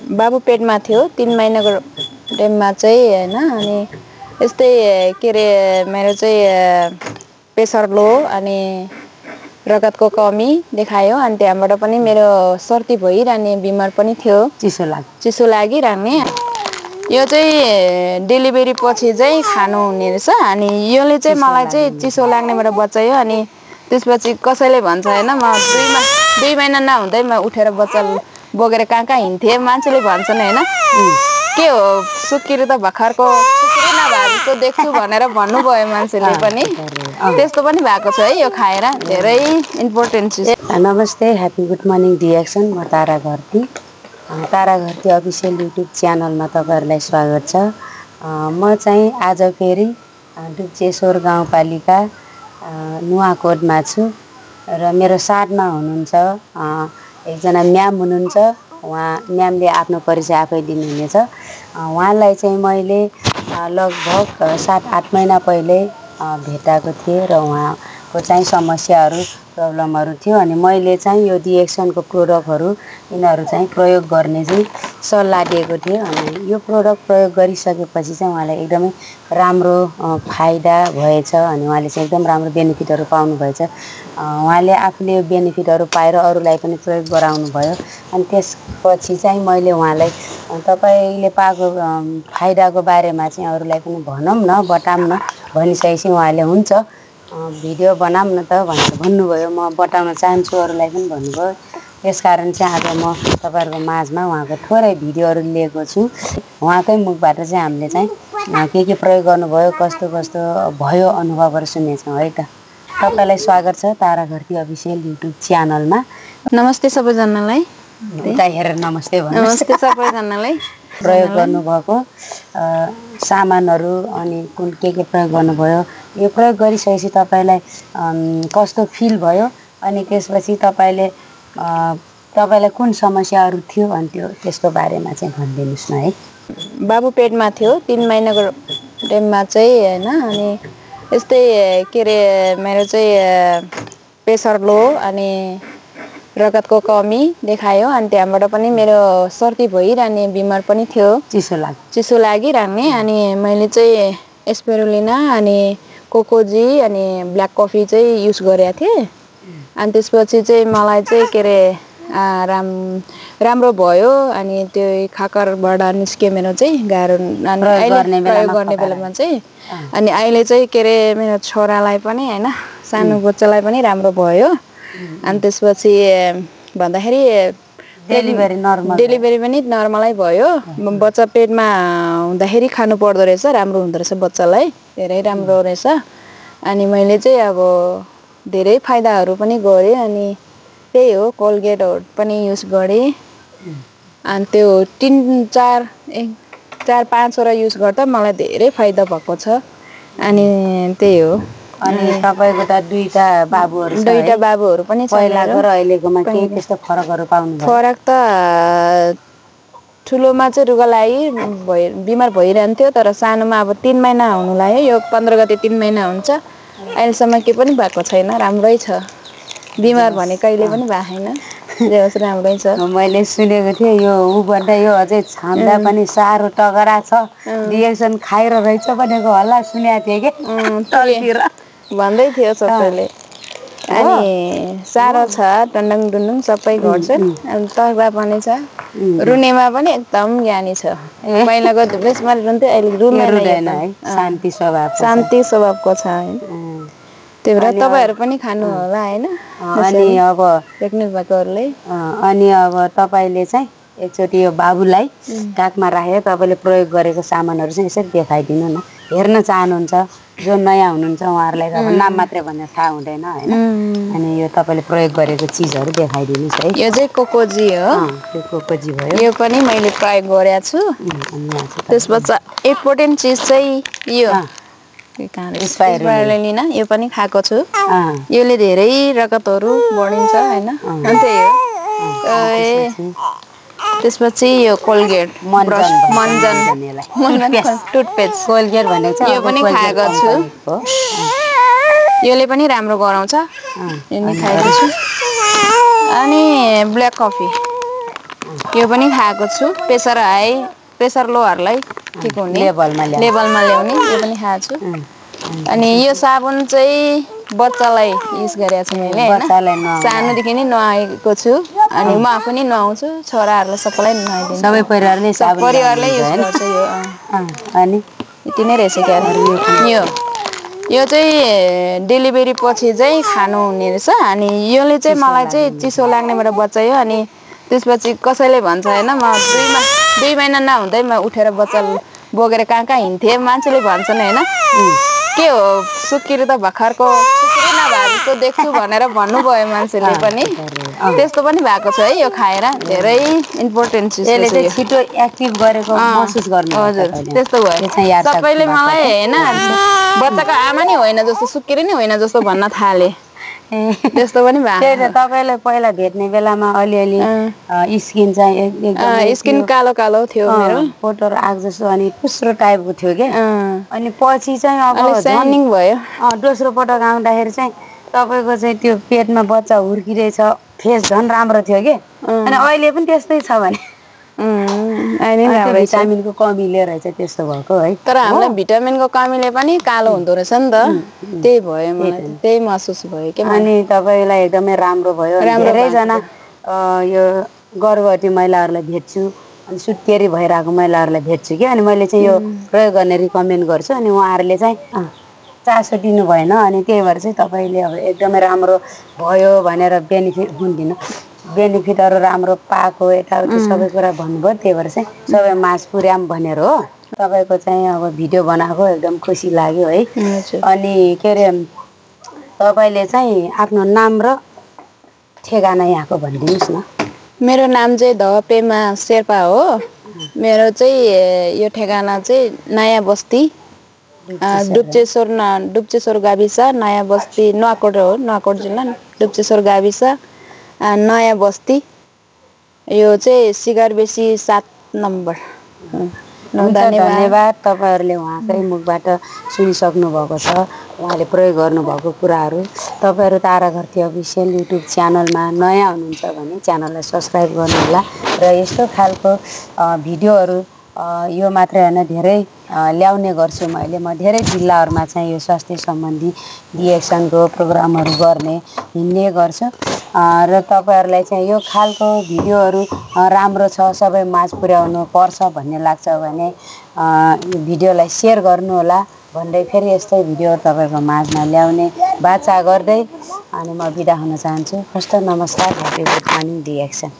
बाबु पेटमा थियो 3 महिनाको टाइममा चाहिँ हैन अनि यस्तै के रे मेरो चाहिँ प्रेसर लो अनि रगतको कमी देखायो अनि त्यहाँबाट पनि मेरो सर्दी भइरहने बिमार पनि थियो चिसो लागिरहने यो चाहिँ डेलिभरी पछि चाहिँ खानु हुने रहेछ अनि योले चाहिँ मलाई चाहिँ चिसो लाग्नेबाट बचायो अनि त्यसपछि कसैले भन्छ हैन म 2 महिना नहुँदै म उठेर बच्चा बोकेर कहाँ हिँड्थे मान्छेले भन्छन् हैन के हो सुकिरी त भर्खरको सुकिरी नभएको देख्छु भनेर भन्नुभयो मान्छेले पनि त्यस्तो पनि भएको छ है यो खाएर धेरै इम्पोर्टेन्ट छ। नमस्ते ह्यापी गुड मर्निङ डिएक्सन म तारा घरती अफिसियल युट्युब च्यानलमा तपाईहरुलाई स्वागत छ। म चाहिँ आज फेरि डुब्चेश्वर गाउँपालिका नुवाकोटमा छु र मेरो साथमा हुनुहुन्छ एकजना म्याम हुनुहुन्छ। उहाँ म्यामले आफ्नो परिचय आफै दिनुहुनेछ। उहाँलाई चाहिँ मैले लगभग 7-8 महिना पहिले भेटाएको थिएँ र उहाँको चाहिँ समस्याहरू प्रब्लमहरू थियो अनि मैले चाहिँ यो डिएक्सनको प्रोडक्टहरू यिनीहरू चाहिँ प्रयोग गर्ने चाहिँ सल्लाह दिएको थिएँ अनि यो प्रोडक्ट प्रयोग गरिसकेपछि चाहिँ उहाँलाई एकदमै राम्रो फाइदा भएछ अनि उहाँले चाहिँ एकदम राम्रो बेनिफिटहरू पाउनु भएछ। उहाँले आफूले बेनिफिटहरू पाएर अरूलाई पनि प्रयोग गराउनु भयो अनि त्यसपछि चाहिँ मैले उहाँलाई तपाईले पाएको फाइदाको बारेमा चाहिँ अरूलाई पनि भनौँ न बताऊँ न भनिसकेपछि उहाँले हुन्छ भिडियो बनाऊँ न त भनेर भन्नुभयो। म बताउन चाहन्छु अरूलाई पनि भन्नुभयो। त्यसकारण चाहिँ आज म तपाईहरुको माझमा उहाँको थोरै भिडियोहरू लिएको छु। उहाँकै मुखबाट चाहिँ हामीले चाहिँ के प्रयोग गर्नुभयो कस्तो कस्तो भयो अनुभवहरू सुन्नेछौँ है त। तपाईलाई स्वागत छ तारा घरती अफिसियल युट्युब च्यानलमा। नमस्ते सबैजनालाई। उता हेरेर नमस्ते भन्नुस्। नमस्ते सबैजनालाई। प्रयोग गर्नुभएको सामानहरू अनि कुन के प्रयोग गर्नुभयो यो प्रयोग गरिसकेपछि तपाईलाई कस्तो फिल भयो अनि त्यसपछि तपाईलाई कुन समस्याहरू थियो अनि त्यसको बारेमा चाहिँ भनिदिनुस् न है। बाबु पेटमा थियो 3 महिनाको टाइममा चाहिँ हैन अनि यस्तै के रे मेरो चाहिँ प्रेसर लो अनि रगतको कमी देखायो अनि त्यहाँबाट पनि मेरो सर्दी भइरहने बिमार पनि थियो चिसो लागिरहने अनि मैले चाहिँ एस्पिरुलिना अनि कोकोजी अनि ब्ल्याक कफी चाहिँ युज गरेको थिएँ अनि त्यसपछि चाहिँ मलाई चाहिँ के रे राम्रो भयो अनि त्यो खाकरबाट निस्के मेरो चाहिँ गाह्रो प्रयोग गर्ने बेलामा चाहिँ अनि अहिले चाहिँ के रे मेरो छोरालाई पनि हैन सानो बच्चालाई पनि राम्रो भयो अनि त्यसपछि भन्दाखेरि डेलिभरी पनि नर्मलै भयो। बच्चा पेटमा हुँदाखेरि खानु पर्दो रहेछ राम्रो हुँदो रहेछ बच्चालाई धेरै राम्रो रहेछ अनि मैले चाहिँ अब धेरै फाइदाहरू पनि गरेँ अनि त्यही हो कोलगेटहरू पनि युज गरेँ अनि त्यो 4-5 वटा युज गर्दा मलाई धेरै फाइदा भएको छ अनि त्यही हो। अनि तपाईको त दुईटा बाबुहरू पनि छ। पहिलाको र अहिलेकोमा के त्यस्तो फरकहरू पाउनुभयो? फरक त ठुलोमा चाहिँ रुगा लागि बिमार भइरहन्थ्यो तर सानोमा अब 3 महिना हुनु लाग्यो यो 15 गते 3 महिना हुन्छ अहिलेसम्म के पनि भएको छैन राम्रै छ बिमार भने कहिले पनि भएको छैन जेहोस् राम्रै छ। मैले सुनेको थिएँ यो भन्दा यो अझै छाम्दा पनि साह्रो टगरा छ रिएक्सन खाएर रहेछ भनेको होला सुनेको थिएँ के भन्दै थियो सबैले अनि साह्रो छ टन्डङ डुन्डुङ सबै गर्छन् अनि तगडा पनि छ रुनेमा पनि एकदम ज्ञानी छ। पहिलाको बेसमा रुन्थ्यो अहिले रुँदैन है शान्ति स्वभावको छ है। त्यही भएर तपाईहरु पनि खानु होला हैन अनि अब देख्नु भएकोहरुले अनि अब तपाईले चाहिँ एकचोटी यो बाबुलाई काखमा राखेर तपाईले प्रयोग गरेको सामानहरु चाहिँ यसरी देखाइदिनु न हेर्न चाहनुहुन्छ जो नयाँ हुनुहुन्छ उहाँहरुलाई त नाम मात्रै भनेर थाहा हुँदैन हैन अनि यो तपाईले प्रयोग गरेको चीजहरु देखाइदिनुस् है। यो चाहिँ कोकोजी हो यो कोकोजी भयो यो पनि मैले प्रयोग गरेको छु त्यसपछि इम्पोर्टेन्ट चीज चाहिँ यो स्पाइरुलिना यो पनि खाएको छु यसले धेरै रगतहरु बढिन्छ हैन अनि त्यही हो। त्यसपछि यो कोलगेट मन्जन टुथपेस्ट कोलगेट भनेको चाहिँ यो पनि खाएको छु यसले पनि राम्रो गराउँछ यो नि खाएको छु अनि ब्ल्याक कफी यो पनि खाएको छु प्रेसर हाई प्रेसर लोहरूलाई ठिक हुने लेभलमा ल्याउने यो पनि खाएको छु अनि यो साबुन चाहिँ बच्चालाई युज गरेको छु मैले हैन सानोदेखि नै नुहाएको छु अनि म आफू पनि नुहाउँछु छोराहरूलाई सबैलाई नुहाइदिन्छु सबै परिवारले साबुन परिवारले युज गर्छ यो अनि यति नै रहेछ क्या यो चाहिँ डेलिभरी पछि चाहिँ खानु हुने रहेछ अनि यसले चाहिँ मलाई चाहिँ चिसो लाग्नेबाट बचायो अनि त्यसपछि कसैले भन्छ हैन म 2 महिना नहुँदै म उठेर बच्चा बोकेर कहाँ हिँड्थेँ मान्छेले भन्छन् हैन के हो सुकिरी त भर्खरको सुकिरी नभएको देख्छु भनेर भन्नुभयो मान्छेले पनि त्यस्तो पनि भएको छ है यो खाएर धेरै इम्पोर्टेन्ट चिज यसले चाहिँ छिटो एक्टिभ गरेको महसुस गर्नु हजुर त्यस्तो भयो सबैले मलाई हैन बच्चाको आमा नि होइन जस्तो सुकिरी नि होइन जस्तो भन्न थाले त्यस्तो पनि भयो तपाईलाई पहिला भेट्ने बेलामा अलिअलि स्किन चाहिँ एकदम स्किन कालो कालो थियो मेरो फोटोहरु आग जस्तो अनि पुस्रो टाइपको थियो के अनि पछि चाहिँ अब साइनिङ भयो दोस्रो पटक आउँदाखेरि चाहिँ तपाईको चाहिँ त्यो पेटमा बच्चा हुर्किरहेछ फेस झन् राम्रो थियो के अनि अहिले पनि त्यस्तै छ भने अहिले राम्रो भिटामिनको कमीले रहेछ त्यस्तो भएको है तर हामीलाई भिटामिनको कमीले पनि कालो हुँदो रहेछ नि त त्यही भयो मलाई त्यही महसुस भयो के अनि तपाईलाई एकदमै राम्रो भयो धेरै जना यो गर्भवती महिलाहरूलाई भेट्छु अनि सुत्केरी भइरहेको महिलाहरूलाई भेट्छु कि अनि मैले चाहिँ यो प्रयोग गर्ने रिकमेन्ड गर्छु अनि उहाँहरूले चाहिँ चासो दिनु भएन अनि त्यही भएर चाहिँ तपाईले अब एकदमै राम्रो भयो भनेर बेनिफिटहरु राम्रो पाएको यताउति सबै कुरा भन्नुभयो त्यही भएर चाहिँ सबै माझ पुर्याम भनेर हो तपाईको चाहिँ अब भिडियो बनाएको एकदम खुसी लाग्यो है अनि के अरे तपाईले चाहिँ आफ्नो नाम र ठेगाना यहाँको भनिदिनुस् न मेरो नाम चाहिँ धपेमा शेर्पा हो मेरो चाहिँ यो ठेगाना चाहिँ नयाँ बस्ती डुप्चेश्वर गाविस नयाँ बस्ती नुवाकोट हो नुवाकोट जिल्ला डुप्चेश्वर गाविस नयाँ बस्ती यो चाहिँ सिगारबेसी 7 नम्बर धन्यवाद तपाईहरुले उहाँकै मुखबाट सुनिसक्नु भएको छ उहाँले प्रयोग गर्नुभएको कुराहरू तपाईहरु ताराघरती अफिसियल युट्युब च्यानलमा नयाँ हुनुहुन्छ भने च्यानललाई सब्स्क्राइब गर्नुहोला र यस्तो खालको भिडियोहरू यो मात्रै हैन धेरै ल्याउने गर्छु म धेरै जिल्लाहरुमा चाहिँ यो स्वास्थ्य सम्बन्धी डिएक्सनको प्रोग्रामहरू गर्ने हिँड्ने गर्छु र तपाईहरुलाई चाहिँ यो खालको भिडियोहरू राम्रो छ सबै माझ पुर्याउनु पर्छ भन्ने लाग्छ भने यो भिडियोलाई शेयर गर्नु होला भन्दै फेरि यस्तै भिडियो तपाईको माझमा ल्याउने बाचा गर्दै अनि म बिदा हुन चाहन्छु हस्त नमस्कार ह्यापी गुड मर्निङ डिएक्सन